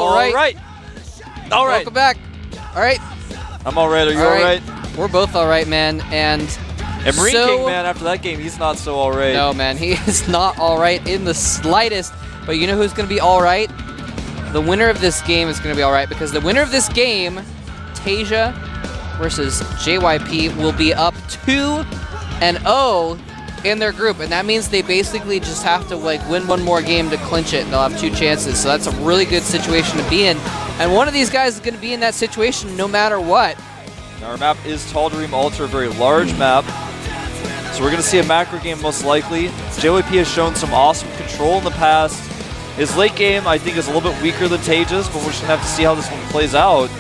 all right. All right. Welcome back. All right. I'm all right. Are you all right? We're both all right, man. And Marine King, man, after that game, he's not so all right. No, man, he is not all right in the slightest. But you know who's going to be all right? The winner of this game is going to be all right, because the winner of this game, TaeJa versus JYP, will be up 2-0 in their group, and that means they basically just have to like win one more game to clinch it, and they'll have 2 chances. So that's a really good situation to be in, and one of these guys is going to be in that situation no matter what. Our map is TaeJa Alter, a very large map, so we're going to see a macro game most likely. JYP has shown some awesome control in the past. His late game, I think, is a little bit weaker than TaeJa's, but we're just going to have to see how this one plays out.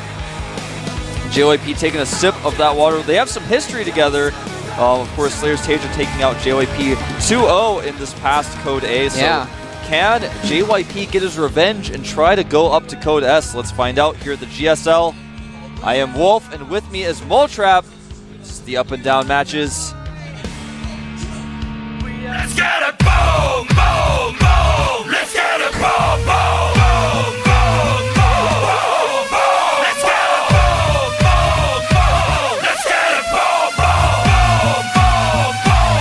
JYP taking a sip of that water. They have some history together. Of course, Slayer's TaeJa taking out JYP 2-0 in this past Code A. So can JYP get his revenge and try to go up to Code S? Let's find out here at the GSL. I am Wolf, and with me is Moltrap. This is the up and down matches. Let's get it, boom, boom, boom. Let's get it, boom, boom, boom, boom, boom, boom. Let's get it, boom, boom, boom. Let's get it, boom, boom,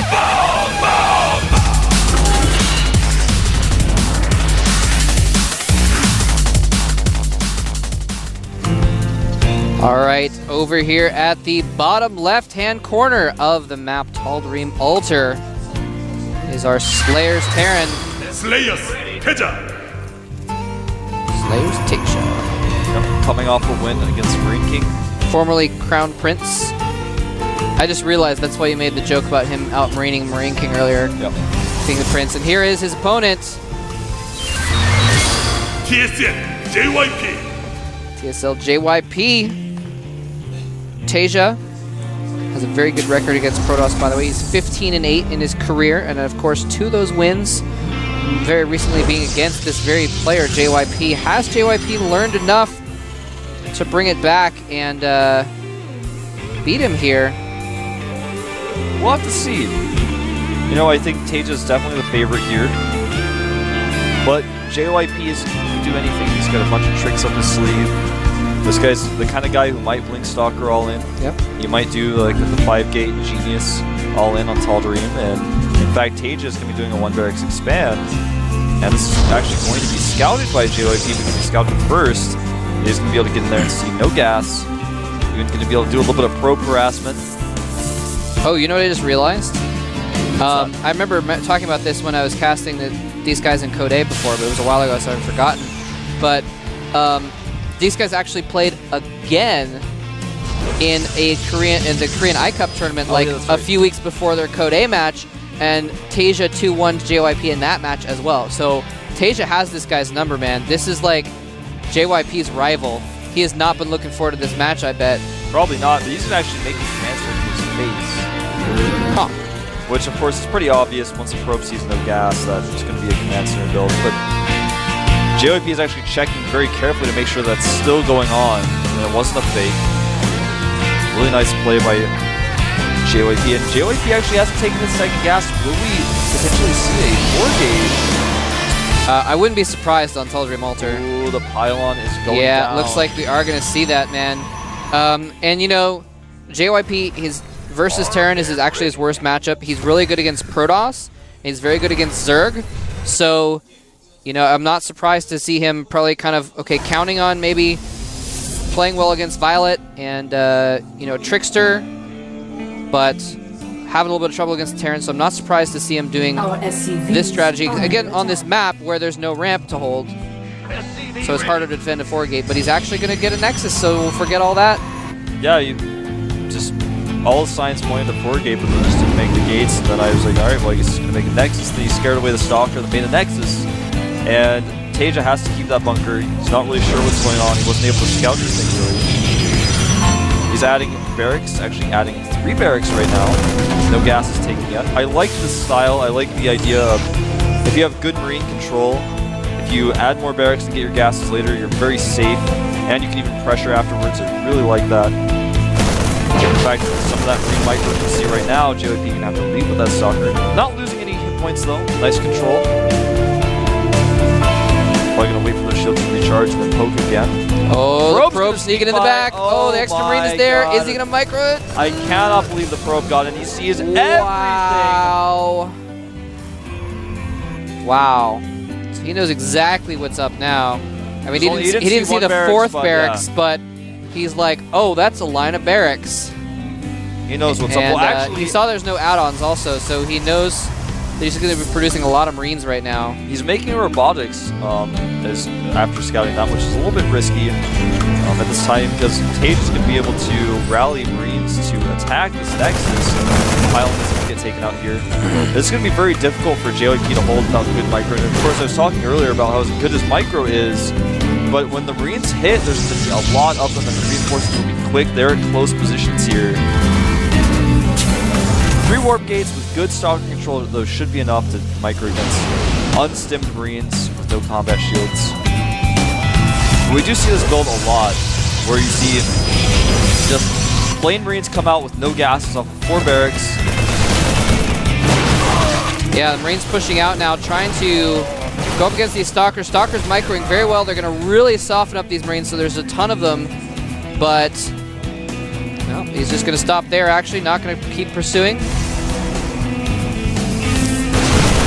boom, boom, boom, boom. All right, over here at the bottom left-hand corner of the map, TaeJa Alter, is our Slayer's Terran. Slayer's TaeJa. Slayer's TaeJa. Coming off a win against Marine King. Formerly Crown Prince. I just realized that's why you made the joke about him out-marining Marine King earlier. Yep. Being the Prince. And here is his opponent. TSL JYP. TSL JYP. TaeJa has a very good record against Protoss, by the way. He's 15-8 in his career, and of course 2 of those wins very recently being against this very player, JYP. Has JYP learned enough to bring it back and beat him here? We'll have to see. You know, I think TaeJa is definitely the favorite here, but JYP can do anything. He's got a bunch of tricks up his sleeve. This guy's the kind of guy who might blink Stalker all in. Yep. He might do like the 5-gate Genius all in on TaeJa, and in fact TaeJa is going to be doing a 1-barracks expand, and this is actually going to be scouted by JYP because he scouted first. He's going to be able to get in there and see no gas. He's going to be able to do a little bit of probe harassment. Oh, you know what I just realized? I remember talking about this when I was casting these guys in Code A before, but it was a while ago, so I've forgotten. But these guys actually played again in the Korean I-Cup tournament a few weeks before their Code A match, and TaeJa 2-1 JYP in that match as well. So TaeJa has this guy's number, man. This is like JYP's rival. He has not been looking forward to this match, I bet. Probably not, but he's going to actually make his answer in his face. Huh. Which, of course, is pretty obvious once the probe sees no gas that it's going to be a command center build. But JYP is actually checking very carefully to make sure that's still going on, and it wasn't a fake. Really nice play by JYP, and JYP actually hasn't taken his second gas. Will we potentially see a 4-gauge? I wouldn't be surprised on TaeJa Alter. Ooh, the pylon is going down. Yeah, looks like we are going to see that, man. And you know, JYP, his versus Terran is actually his worst matchup. He's really good against Protoss. He's very good against Zerg. So, you know, I'm not surprised to see him probably kind of, counting on maybe playing well against Violet and, you know, Trickster, but having a little bit of trouble against Terran, so I'm not surprised to see him doing this strategy. Again, on this map where there's no ramp to hold, so it's harder to defend a 4-gate, but he's actually going to get a Nexus, so we'll forget all that. Yeah, you just, all the signs pointed to 4-gate, but they just didn't make the gates, and then I was like, alright, well, I guess he's going to make a Nexus. Then he scared away the Stalker that made a Nexus, and TaeJa has to keep that bunker. He's not really sure what's going on. He wasn't able to scout anything, really. He's adding barracks, actually adding 3 barracks right now. No gas is taken yet. I like this style. I like the idea of, if you have good marine control, if you add more barracks and get your gases later, you're very safe, and you can even pressure afterwards. I really like that. In fact, some of that marine might work. You see right now, JYP going to have to leave with that Stalker. Not losing any hit points, though. Nice control. Probably going to wait for the shield to recharge and then poke again. Oh, the Probe's probe gonna sneaking in the sneak back. by. Oh, the extra Oh marine is my there. Is God. he going to micro it? I cannot believe the probe got in. He sees everything. Wow. Wow. So he knows exactly what's up now. I mean, he didn't see the fourth barracks, but he's like, oh, that's a line of barracks. He knows what's And, up. Well, actually, he saw there's no add-ons also, so he knows that he's going to be producing a lot of Marines right now. he's making robotics as after scouting that, which is a little bit risky at this time because TaeJa's going to be able to rally Marines to attack this Nexus. Pylon is going to get taken out here. This is going to be very difficult for JYP to hold without good micro. And of course, I was talking earlier about how good his micro is, but when the Marines hit, there's going to be a lot of them, and the reinforcements will be quick. They're at close positions here. 3 warp gates with good stalker control, those should be enough to micro against unstimmed Marines with no combat shields. We do see this build a lot, where you see just plain Marines come out with no gases off of 4 barracks. Yeah, the Marines pushing out now, trying to go up against these Stalkers. Stalkers microing very well. They're going to really soften up these Marines, so there's a ton of them, but no, he's just going to stop there, actually, not going to keep pursuing.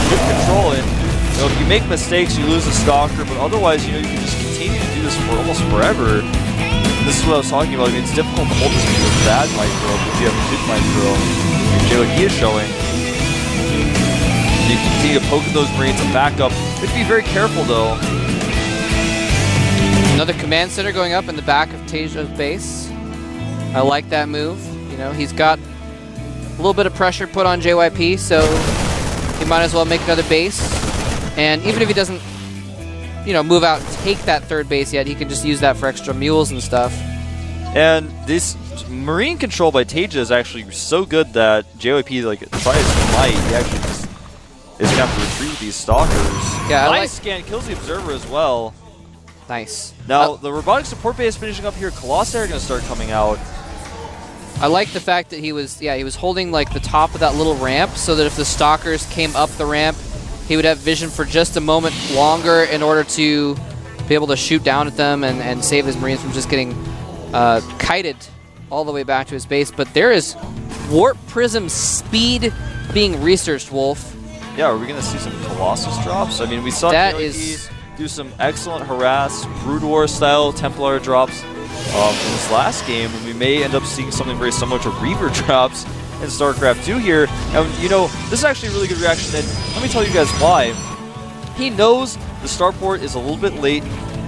Good control, and you know, if you make mistakes, you lose a Stalker, but otherwise, you know, you can just continue to do this for almost forever. And this is what I was talking about. I mean, it's difficult to hold this with a bad micro, but if you have a good micro, like JYP is showing, you can continue to poke at those Marines and back up. You have to be very careful, though. Another command center going up in the back of TaeJa's base. I like that move. You know, he's got a little bit of pressure put on JYP, so he might as well make another base. And even if he doesn't, you know, move out and take that 3rd base yet, he can just use that for extra mules and stuff. And this Marine control by TaeJa is actually so good that JYP, like, tries to might, he actually just is going to have to retreat with these Stalkers. Yeah, I nice scan, kills the Observer as well. Nice. Now, the robotic support base finishing up here. Colossi are going to start coming out. I like the fact that he was holding like the top of that little ramp so that if the Stalkers came up the ramp, he would have vision for just a moment longer in order to be able to shoot down at them and save his Marines from just getting kited all the way back to his base. But there is Warp Prism speed being researched, Wolf. Yeah, are we going to see some Colossus drops? I mean, we saw JYP do some excellent harass, Brood War style Templar drops in this last game, and we may end up seeing something very similar to Reaver drops in StarCraft 2 here. And, you know, this is actually a really good reaction, and let me tell you guys why. He knows the starport is a little bit late.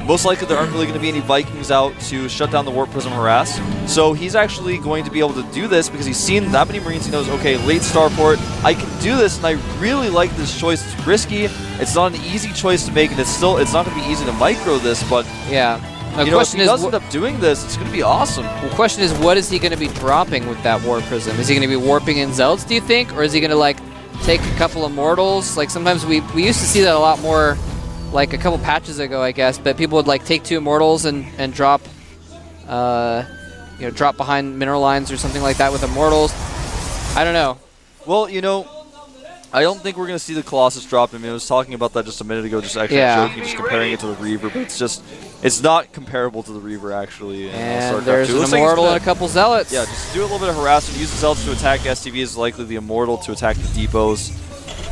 Most likely there aren't really going to be any Vikings out to shut down the Warp Prism harass. So he's actually going to be able to do this because he's seen that many Marines. He knows, okay, late starport, I can do this, and I really like this choice. It's risky. It's not an easy choice to make, and it's not going to be easy to micro this, but yeah. The you know, if question he is, does end up doing this, it's going to be awesome. the question is, what is he going to be dropping with that Warp Prism? Is he going to be warping in Zealots, do you think? Or is he going to, like, take a couple Immortals? Like, sometimes we used to see that a lot more, like, a couple patches ago, I guess. But people would, like, take 2 Immortals and drop, drop behind mineral lines or something like that with Immortals. I don't know. Well, you know, I don't think we're going to see the Colossus drop. I mean, I was talking about that just a minute ago, just actually joking, just comparing it to the Reaver, but it's not comparable to the Reaver, actually. And there's an Immortal and a couple Zealots. Yeah, just do a little bit of harassment, use the Zealots to attack STV is likely the Immortal to attack the depots,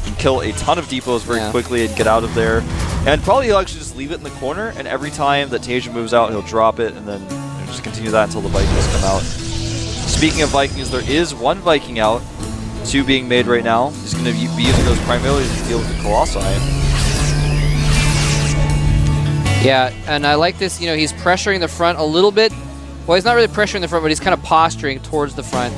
and kill a ton of depots very quickly and get out of there. And probably he'll actually just leave it in the corner, and every time that TaeJa moves out, he'll drop it, and then just continue that until the Vikings come out. Speaking of Vikings, there is 1 Viking out. 2 being made right now. He's going to be using those primarily to deal with the Colossi. Yeah, and I like this, you know, he's pressuring the front a little bit. Well, he's not really pressuring the front, but he's kind of posturing towards the front.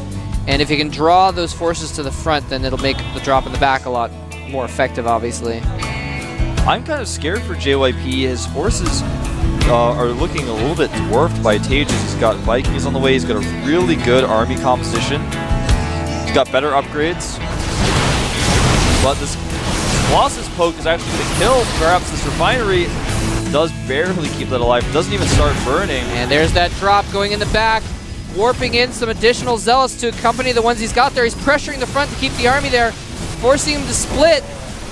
And if he can draw those forces to the front, then it'll make the drop in the back a lot more effective, obviously. I'm kind of scared for JYP. His forces are looking a little bit dwarfed by TaeJa. He's got Vikings on the way. He's got a really good army composition. He's got better upgrades. But this Colossus poke is actually going to kill perhaps this refinery. Does barely keep that alive. Doesn't even start burning. And there's that drop going in the back. Warping in some additional Zealots to accompany the ones he's got there. He's pressuring the front to keep the army there, forcing him to split.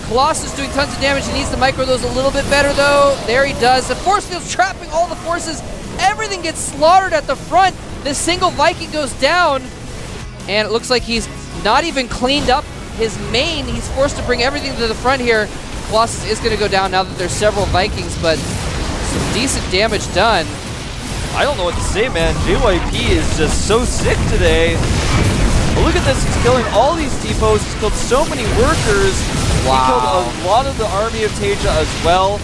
Colossus doing tons of damage. He needs to micro those a little bit better, though. There he does. The force field's trapping all the forces. Everything gets slaughtered at the front. This single Viking goes down, and it looks like he's not even cleaned up his main. He's forced to bring everything to the front here. Colossus is going to go down now that there's several Vikings, but some decent damage done. I don't know what to say, man. JYP is just so sick today. But look at this. He's killing all these depots. He's killed so many workers. Wow. He killed a lot of the army of TaeJa as well.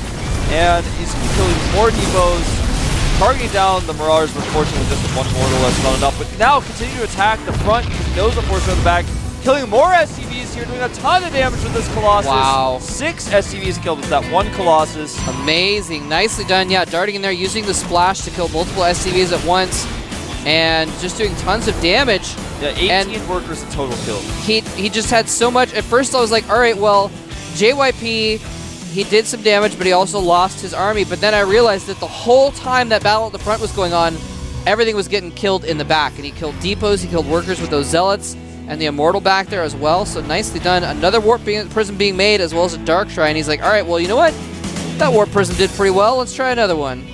And he's killing more depots. Targeting down the Marauders, but unfortunately just with one mortal, that's not enough. But now continue to attack the front. He knows the force on the back. Killing more SCVs here, doing a ton of damage with this Colossus. Wow. 6 SCVs killed with that one Colossus. Amazing. Nicely done. Yeah, darting in there, using the splash to kill multiple SCVs at once, and just doing tons of damage. Yeah, 18 workers in total killed. He just had so much. At first I was like, all right, well, JYP, he did some damage, but he also lost his army. But then I realized that the whole time that battle at the front was going on, everything was getting killed in the back. And he killed depots, he killed workers with those zealots, and the Immortal back there as well. So nicely done. Another Warp Prism being made, as well as a Dark Shrine. He's like, all right, well, you know what? That Warp Prism did pretty well. Let's try another one.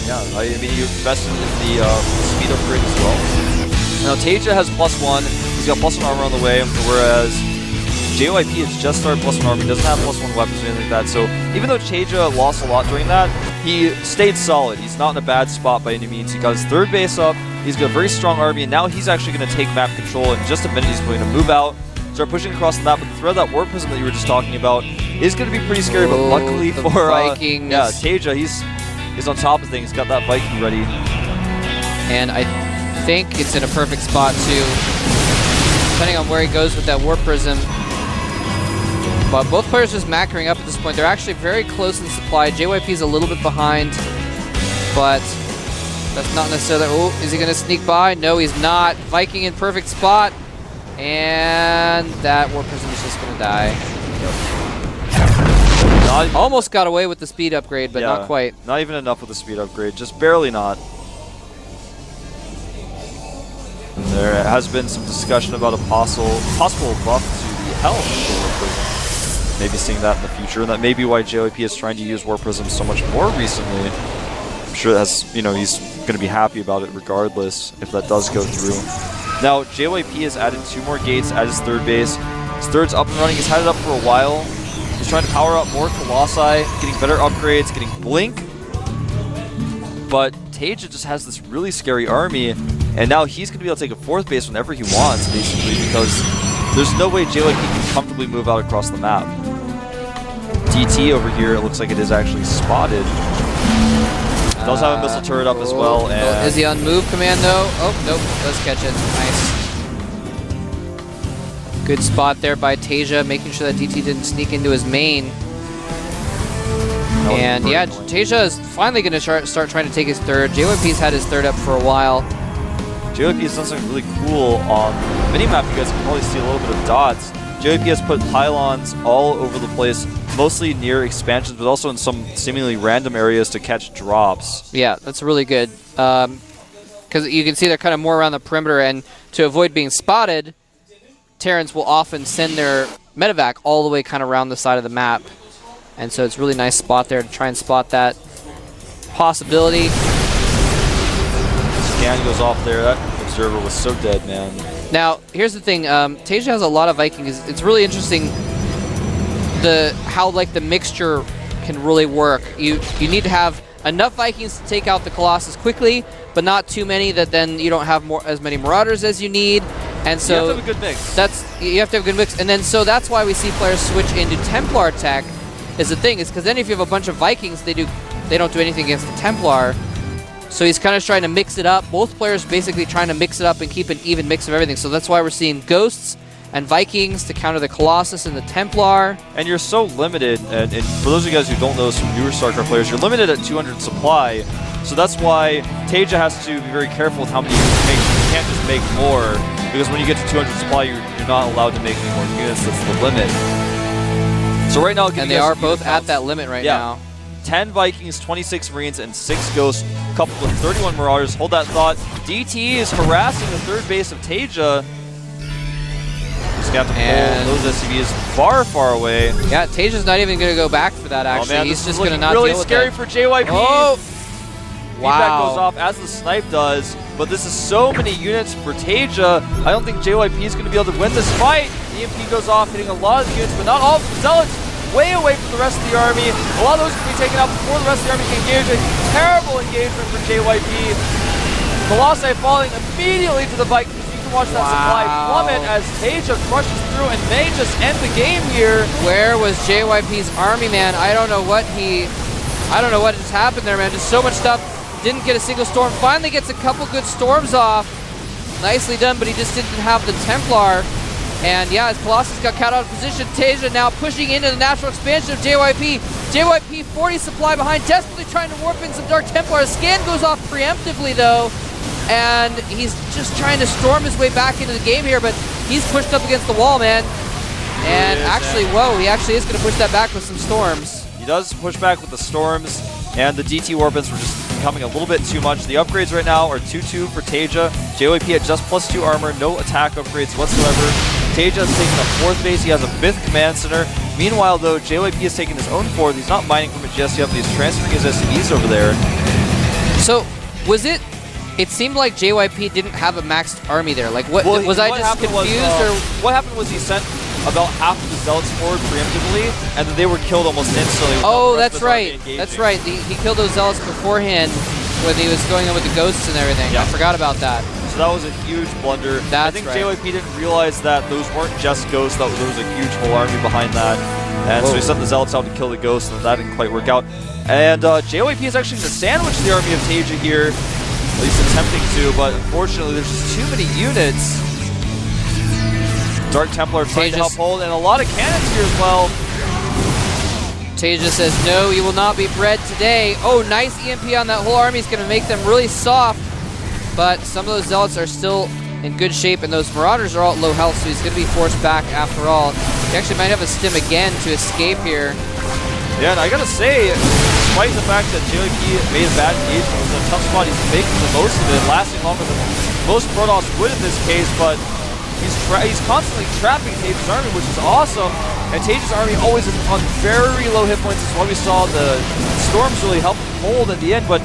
Yeah, I mean, you invested in the speed upgrade as well. Now, TaeJa has +1. He's got +1 armor on the way, whereas JYP has just started +1 armor. He doesn't have +1 weapons or anything like that. So even though TaeJa lost a lot during that, he stayed solid. He's not in a bad spot by any means. He got his 3rd base up. He's got a very strong army, and now he's actually going to take map control. In just a minute, he's going to move out, start pushing across the map. But the threat of that Warp Prism that you were just talking about is going to be pretty scary. But luckily the for Vikings. yeah, TaeJa, he's on top of things. He's got that Viking ready. And I think it's in a perfect spot too, depending on where he goes with that Warp Prism. But both players just macroing up at this point. They're actually very close in supply. JYP's a little bit behind, but that's not necessarily... Oh, is he going to sneak by? No, he's not. Viking in perfect spot, and that Warp Prism is just going to die. Almost got away with the speed upgrade, but not quite. Not even enough with the speed upgrade, just barely not. And there has been some discussion about a possible buff to the health. Maybe seeing that in the future, and that may be why JYP is trying to use Warp Prism so much more recently. I'm sure that's, you know, he's going to be happy about it regardless if that does go through. Now, JYP has added 2 more gates at his 3rd base. His 3rd's up and running. He's had it up for a while. He's trying to power up more Colossi, getting better upgrades, getting Blink. But TaeJa just has this really scary army, and now he's going to be able to take a 4th base whenever he wants, basically, because there's no way JYP can comfortably move out across the map. DT over here, it looks like it is actually spotted. Does have a missile turret up as well. And is he on move command though? Oh, nope, does catch it. Nice. Good spot there by TaeJa, making sure that DT didn't sneak into his main. And yeah, TaeJa is finally going to start trying to take his 3rd. JYP's had his 3rd up for a while. JYP has done something really cool on the minimap. You guys can probably see a little bit of dots. JYP has put pylons all over the place, mostly near expansions, but also in some seemingly random areas to catch drops. Yeah, that's really good. Because you can see they're kind of more around the perimeter, and to avoid being spotted, Terrans will often send their medevac all the way kind of around the side of the map. And so it's a really nice spot there to try and spot that possibility. Scan goes off there. That observer was so dead, man. Now, here's the thing. TaeJa has a lot of Vikings. It's really interesting how like the mixture can really work. You need to have enough Vikings to take out the Colossus quickly, but not too many that then you don't have as many Marauders as you need. And so you have to have a good mix. You have to have a good mix. And then so that's why we see players switch into Templar tech. Is the thing is because then if you have a bunch of Vikings, they don't do anything against the Templar. So he's kind of trying to mix it up. Both players basically trying to mix it up and keep an even mix of everything. So that's why we're seeing Ghosts and Vikings to counter the Colossus and the Templar. And you're so limited, and for those of you guys who don't know, some newer StarCraft players, you're limited at 200 supply. So that's why TaeJa has to be very careful with how many you can make. You can't just make more, because when you get to 200 supply, you're not allowed to make any more units. That's the limit. So right now, and they are both at that limit right now. 10 Vikings, 26 Marines, and 6 Ghosts, coupled with 31 Marauders. Hold that thought. DT is harassing the 3rd base of TaeJa. He's gonna have to And- pull those SCVs far, far away. Yeah, TaeJa's not even going to go back for that, actually. Oh man, He's this just is going to looking not really deal with scary it. for JYP. Oh! Feedback goes Wow. off as the snipe does, but this is so many units for TaeJa. I don't think JYP is going to be able to win this fight. EMP goes off, hitting a lot of the units, but not all of the Zealots. Way away from the rest of the army. A lot of those can be taken out before the rest of the army can engage. A terrible engagement for JYP. Colossi falling immediately to the bike. You can watch that supply plummet as TaeJa crushes through and may just end the game here. Where was JYP's army, man? I don't know what just happened there, man. Just so much stuff. Didn't get a single storm. Finally gets a couple good storms off. Nicely done, but he just didn't have the Templar. And yeah, as Colossus got caught out of position, TaeJa now pushing into the natural expansion of JYP. JYP 40 supply behind, desperately trying to warp in some Dark Templar. A scan goes off preemptively though, and he's just trying to storm his way back into the game here, but he's pushed up against the wall, man. And actually, whoa, he actually is going to push that back with some storms. He does push back with the storms, and the DT warpins were just becoming a little bit too much. The upgrades right now are 2-2 for TaeJa. JYP at just +2 armor, no attack upgrades whatsoever. TaeJa is taking a 4th base. He has a 5th command center. Meanwhile, though, JYP is taking his own 4th. He's not mining from it just yet, but he's transferring his SCVs over there. So, was it... It seemed like JYP didn't have a maxed army there. Like, what was I just confused? Or what happened was he sent about half of the Zealots forward preemptively, and then they were killed almost instantly. Oh, that's right. That's right. He killed those Zealots beforehand when he was going in with the ghosts and everything. Yeah. I forgot about that. So that was a huge blunder. I think right. JYP didn't realize that those weren't just ghosts, that there was a huge whole army behind that. And so he sent the Zealots out to kill the ghosts, and that didn't quite work out. And JYP is actually going to sandwich the army of TaeJa here, at least attempting to, but unfortunately there's just too many units. Dark Templar trying to help hold, and a lot of cannons here as well. TaeJa says, no, you will not be bred today. Oh, nice EMP on that whole army is going to make them really soft. But some of those Zealots are still in good shape, and those Marauders are all at low health, so he's going to be forced back after all. He actually might have a stim again to escape here. Yeah, and I gotta say, despite the fact that JYP made a bad engagement, it was a tough spot, he's making the most of it, lasting longer than most Protoss would in this case, but he's constantly trapping TaeJa's army, which is awesome. And TaeJa's army always is on very low hit points. That's why we saw the storms really help him hold at the end, but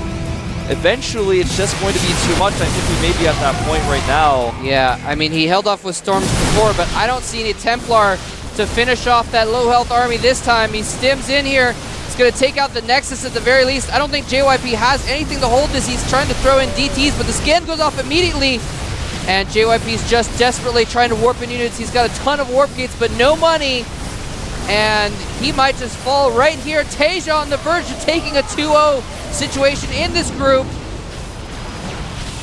eventually it's just going to be too much. I think we may be at that point right now. Yeah, I mean, he held off with storms before, but I don't see any Templar to finish off that low health army this time. He stims in here. He's going to take out the Nexus at the very least. I don't think JYP has anything to hold this. He's trying to throw in DTs, but the scan goes off immediately. And JYP's just desperately trying to warp in units. He's got a ton of warp gates, but no money. And he might just fall right here. TaeJa on the verge of taking a 2-0 situation in this group.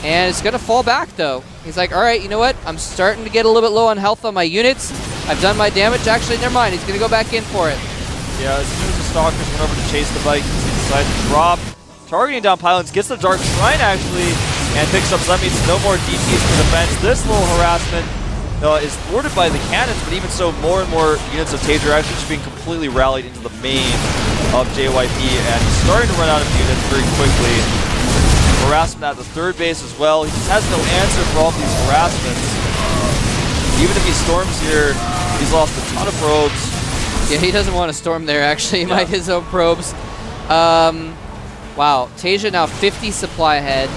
And it's going to fall back, though. He's like, all right, you know what? I'm starting to get a little bit low on health on my units. I've done my damage. Actually, never mind. He's going to go back in for it. Yeah, as soon as the Stalkers went over to chase the Vikings, he decided to drop. Targeting down pylons, gets the Dark Shrine, actually, and picks up, so that means no more DTs for defense. This little harassment is thwarted by the cannons, but even so, more and more units of TaeJa are actually just being completely rallied into the main of JYP, and he's starting to run out of units very quickly. Harassment at the 3rd base as well. He just has no answer for all these harassments. Even if he storms here, he's lost a ton of probes. Yeah, he doesn't want to storm there, actually. He might his own probes. Wow, TaeJa now 50 supply ahead.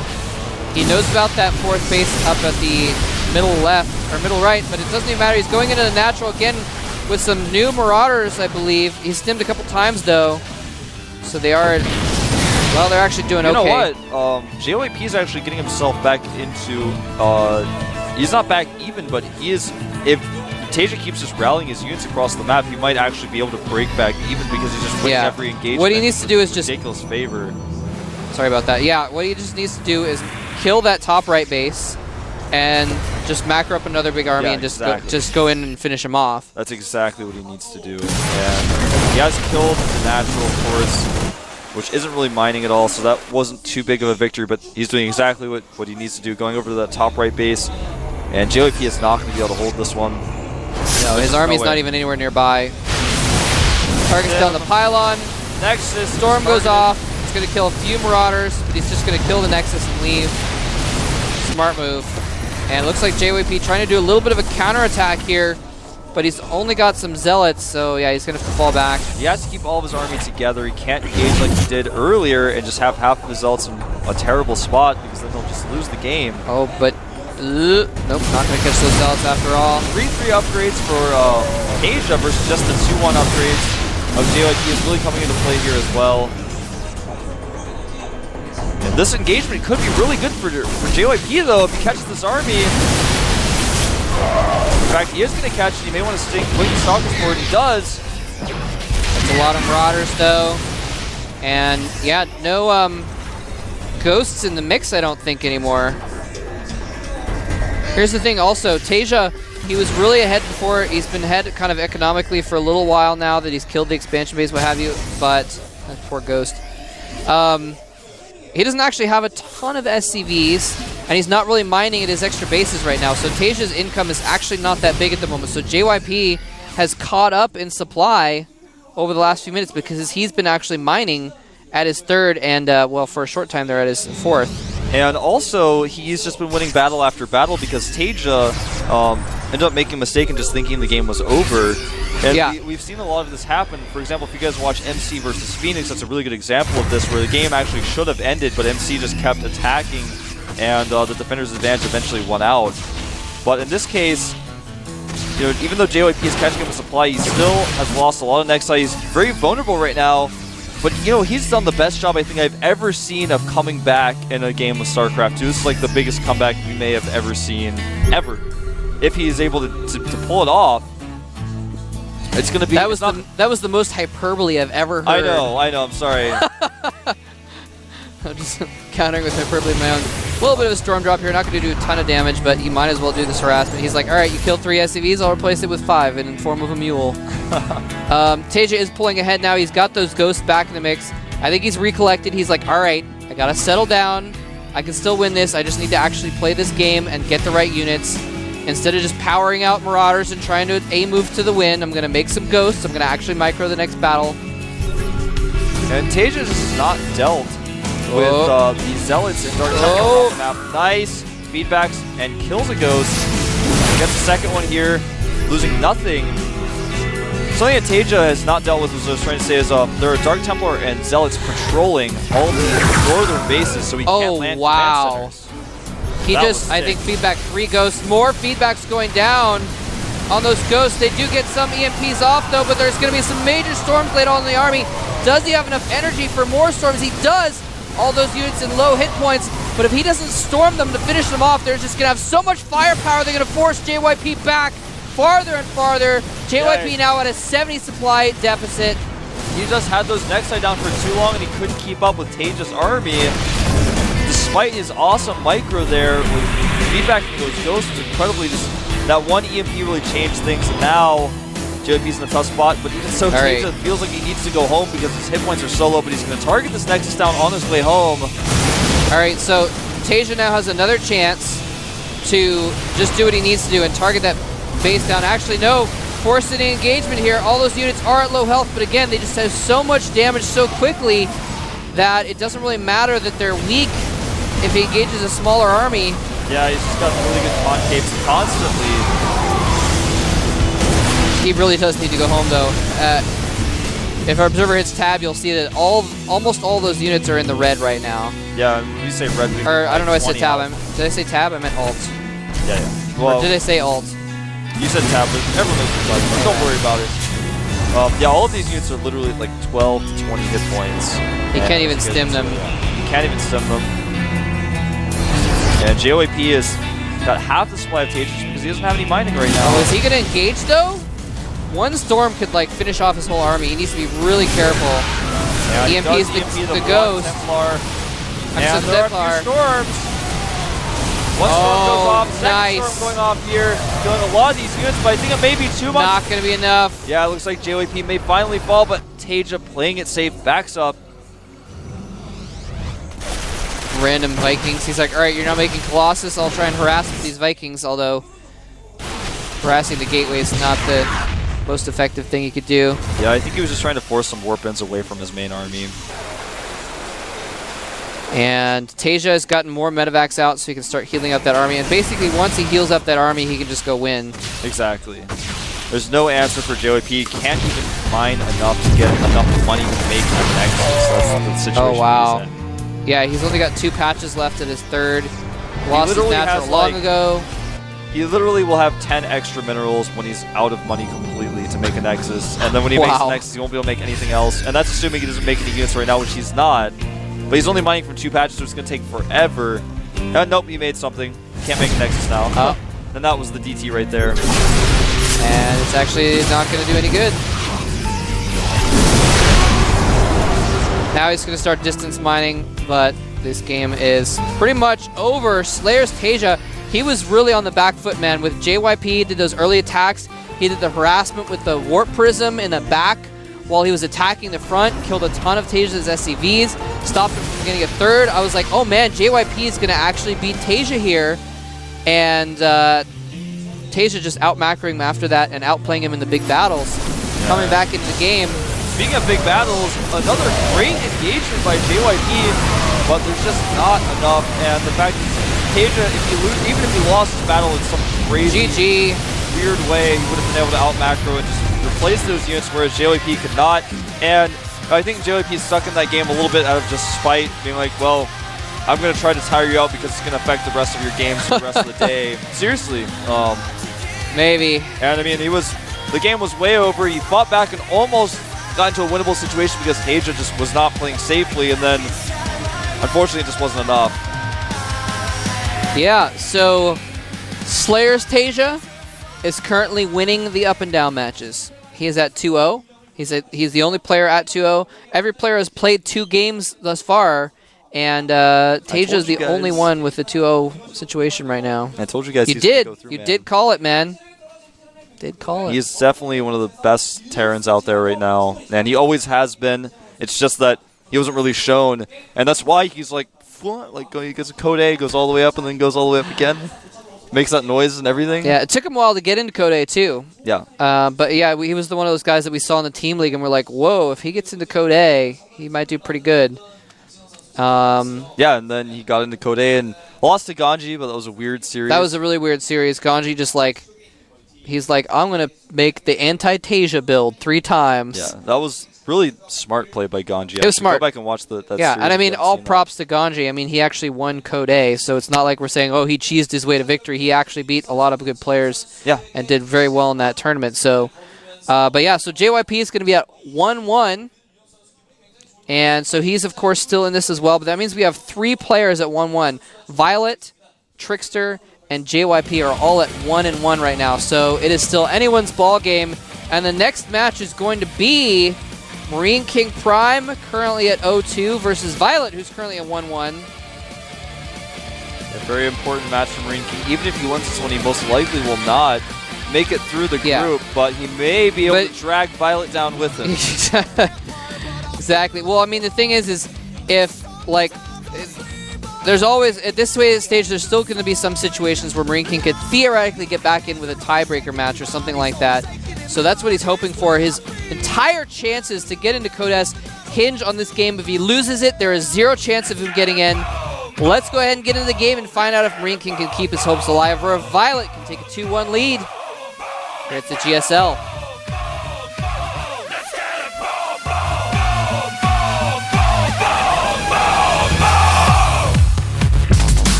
He knows about that 4th base up at the middle left, or middle right, but it doesn't even matter. He's going into the natural again with some new Marauders, I believe. He's stimmed a couple times, though. So they are, well, they're actually doing okay. You know what? JYP is actually getting himself back into, he's not back even, but he is, if TaeJa keeps just rallying his units across the map, he might actually be able to break back even because he's just winning every engagement. What he needs to do is just ridiculous favor. Sorry about that. Yeah, what he just needs to do is kill that top right base and just macro up another big army and just go in and finish him off. That's exactly what he needs to do. And he has killed the natural, of course, which isn't really mining at all, so that wasn't too big of a victory, but he's doing exactly what he needs to do, going over to that top right base. And JYP is not going to be able to hold this one. No, his army's not even anywhere nearby. Targets down the pylon. Nexus. Storm goes off. He's going to kill a few Marauders, but he's just going to kill the Nexus and leave. Smart move. And it looks like JYP trying to do a little bit of a counterattack here. but he's only got some zealots, so yeah, he's going to fall back. He has to keep all of his army together. He can't engage like he did earlier and just have half of his zealots in a terrible spot because then he'll just lose the game. Oh, but nope, not going to catch those zealots after all. 3-3 upgrades for TaeJa versus just the 2-1 upgrades of JYP is really coming into play here as well. And this engagement could be really good for JYP though if he catches this army. In fact, he is going to catch it. He may want to stick with the Stalkers forward. He does. That's a lot of Marauders though. And yeah, no ghosts in the mix, I don't think, anymore. Here's the thing also, TaeJa, he was really ahead before. He's been ahead kind of economically for a little while now that he's killed the expansion base, what have you, but poor Ghost. He doesn't actually have a ton of SCVs, and he's not really mining at his extra bases right now, so TaeJa's income is actually not that big at the moment. So JYP has caught up in supply over the last few minutes because he's been actually mining at his third and, well, for a short time there at his fourth. And also, he's just been winning battle after battle because TaeJa ended up making a mistake and just thinking the game was over. And yeah. we've seen a lot of this happen. For example, if you guys watch MC versus Phoenix, that's a really good example of this, where the game actually should have ended, but MC just kept attacking, and the defender's advantage eventually won out. But in this case, you know, even though JYP is catching up with supply, he still has lost a lot of Nexi. He's very vulnerable right now. But, you know, he's done the best job I think I've ever seen of coming back in a game with StarCraft 2. This is like the biggest comeback we may have ever seen, ever. If he is able to pull it off, it's going to be... That was the most hyperbole I've ever heard. I know, I'm sorry. I'm just countering with hyperbole of my own. A little bit of a storm drop here, not going to do a ton of damage, but you might as well do this harassment. He's like, alright, you killed 3 SCVs, I'll replace it with 5 in form of a mule. TaeJa is pulling ahead now. He's got those ghosts back in the mix. I think he's recollected. He's like, alright, I got to settle down. I can still win this. I just need to actually play this game and get the right units. Instead of just powering out Marauders and trying to A-move to the win, I'm going to make some ghosts. I'm going to actually micro the next battle. And TaeJa is not dealt with the Zealots in Dark Temple on the map. Nice feedbacks and kills a ghost. Gets the second one here, losing nothing. Something that TaeJa has not dealt with, as I was trying to say, is there are Dark Templar and Zealots patrolling all the northern bases, so he can't land command centers. He just, I think, feedback 3 ghosts. More feedbacks going down on those ghosts. They do get some EMPs off, though, but there's going to be some major storms laid on the army. Does he have enough energy for more storms? He does. All those units in low hit points, but if he doesn't storm them to finish them off, they're just going to have so much firepower, they're going to force JYP back farther and farther. JYP now at a 70 supply deficit. He just had those Nexi down for too long, and he couldn't keep up with TaeJa's army. Despite his awesome micro there, with feedbacking those ghosts was incredibly just... That one EMP really changed things, and now JYP's in a tough spot, but even so, TaeJa feels like he needs to go home because his hit points are so low, but he's going to target this Nexus down on his way home. Alright, so TaeJa now has another chance to just do what he needs to do and target that base down. Actually, no, forced an engagement here. All those units are at low health, but again, they just have so much damage so quickly that it doesn't really matter that they're weak if he engages a smaller army. Yeah, he's just got really good concapes constantly. He really does need to go home, though. If our observer hits tab, you'll see that almost all those units are in the red right now. Yeah, when you say red, we or I don't know. I said tab. Did I say tab? I meant alt. Yeah. Well, or did I say alt? You said tab, but everyone knows what you're talking about. Don't worry about it. Yeah, all of these units are literally like 12 to 20 hit points. He can't even stem them. He can't even stem them. And JYP has got half the supply of TaeJa because he doesn't have any mining right now. Oh, is he going to engage, though? One storm could, like, finish off his whole army. He needs to be really careful. Yeah, EMP is the ghost. And there are a few storms. One storm goes off, second storm going off here. Killing a lot of these units, but I think it may be too much. Not going to be enough. Yeah, it looks like JYP may finally fall, but TaeJa playing it safe, backs up. Random Vikings. He's like, alright, you're not making Colossus. I'll try and harass with these Vikings, although harassing the gateway is not the most effective thing he could do. Yeah, I think he was just trying to force some warp ins away from his main army. And TaeJa has gotten more medevacs out so he can start healing up that army. And basically, once he heals up that army, he can just go win. Exactly. There's no answer for JYP. Can't even mine enough to get enough money to make a Nexus. That's the situation Oh, wow. he's in. Yeah, he's only got 2 patches left at his third. Lost his literally natural has, long like, ago. He literally will have 10 extra minerals when he's out of money completely to make a Nexus. And then when he makes a Nexus, he won't be able to make anything else. And that's assuming he doesn't make any units right now, which he's not. But he's only mining from 2 patches, so it's going to take forever. Nope, he made something. Can't make a Nexus now. Oh. And that was the DT right there. And it's actually not going to do any good. Now he's going to start distance mining, but this game is pretty much over. Slayer's TaeJa, he was really on the back foot, man. With JYP, did those early attacks. He did the harassment with the Warp Prism in the back while he was attacking the front. Killed a ton of TaeJa's SCVs. Stopped him from getting a third. I was like, oh man, JYP is going to actually beat TaeJa here. And TaeJa just out-macroing him after that and outplaying him in the big battles. Coming back into the game. Speaking of big battles, another great engagement by JYP, but there's just not enough. And the fact that TaeJa, even if he lost his battle in some crazy, weird way, he would have been able to out-macro and just replace those units, whereas JYP could not. And I think JYP is stuck in that game a little bit out of just spite, being like, well, I'm going to try to tire you out because it's going to affect the rest of your games for the rest of the day. Seriously. Maybe. And I mean, the game was way over. He fought back and almost got into a winnable situation because TaeJa just was not playing safely, and then unfortunately it just wasn't enough. Yeah, so Slayer's TaeJa is currently winning the up and down matches. He is at 2-0. He's the only player at 2-0. Every player has played 2 games thus far, and TaeJa is the only one with the 2-0 situation right now. I told you guys you did call it, man. Did call it. He's definitely one of the best Terrans out there right now, and he always has been. It's just that he wasn't really shown, and that's why he's like, what? Like he gets a code A, goes all the way up, and then goes all the way up again. Makes that noise and everything. Yeah, it took him a while to get into Code A too. Yeah. But yeah, he was one of those guys that we saw in the team league, and we're like, whoa, if he gets into Code A, he might do pretty good. Yeah, and then he got into Code A and lost to Ganji, but that was a weird series. That was a really weird series. Ganji just like, he's like, I'm going to make the anti-TaeJa build 3 times. Yeah, that was really smart play by Ganji. It was smart. Go back and watch that series. Yeah, and I mean, all props to Ganji. I mean, he actually won Code A, so it's not like we're saying, oh, he cheesed his way to victory. He actually beat a lot of good players and did very well in that tournament. So, but yeah, so JYP is going to be at 1-1. And so he's, of course, still in this as well. But that means we have 3 players at 1-1. Violet, Trickster, and JYP are all at 1-1 right now. So it is still anyone's ball game. And the next match is going to be Marine King Prime, currently at 0-2, versus Violet, who's currently at 1-1. A very important match for Marine King. Even if he wins this one, he most likely will not make it through the group, but he may be able to drag Violet down with him. Exactly. Well, I mean, the thing is if, like, there's always, at this stage, there's still going to be some situations where Marine King could theoretically get back in with a tiebreaker match or something like that. So that's what he's hoping for. His entire chances to get into Code S hinge on this game. If he loses it, there is 0 chance of him getting in. Let's go ahead and get into the game and find out if Marine King can keep his hopes alive or if Violet can take a 2-1 lead here at the GSL.